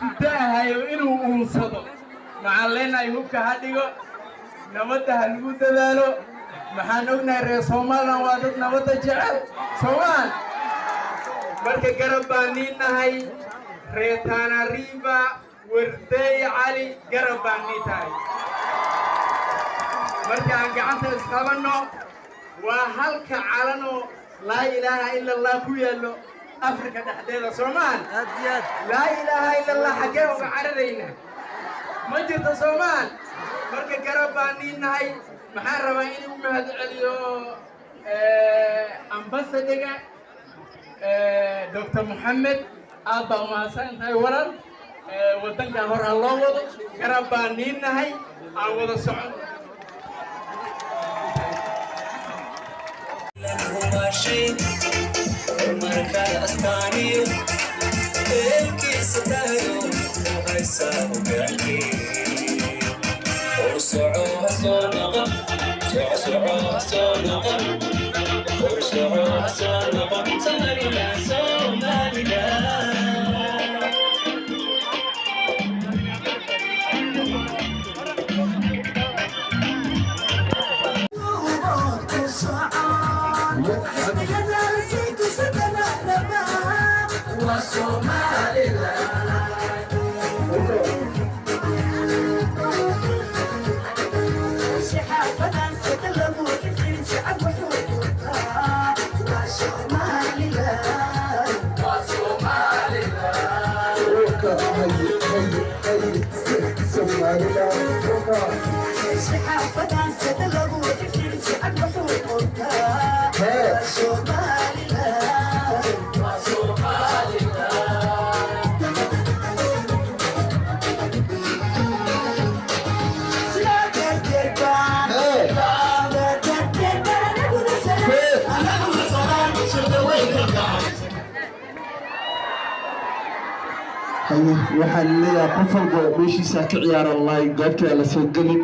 isku inuu uunsado maxaan leenahay hubka hadhigo nabadda ha lagu dadaalo maxaan ognahay reer Soomaaliland waa dad nabadda jecel Soomaal marka garab baan niinahay reer Tana River warday cali garab baan niitahay marka aan gacanta isqabano waa halka calano laa ilaaha illa allah ku yaalo Afrika dhexdeeda Soomaal laa ilaaha illa allah xagee uga cararayna ma jirto Soomaal marka garab baan niinahay maxaan rabaa inuu mahad celiyo ambassador Dr. Mohammed Abba Mahsan tahay waran wadanka hor loo wado garab baan niinahay aan wada socon marka astaaniyo eelkiisa tahayo haysa ugaali ursoco hasoonaqa soco hasoonaqa ursoco hasoonaqa Somalila waxaan leeyahay qof walba meeshiisa ka ciyaar online goobta la soo galin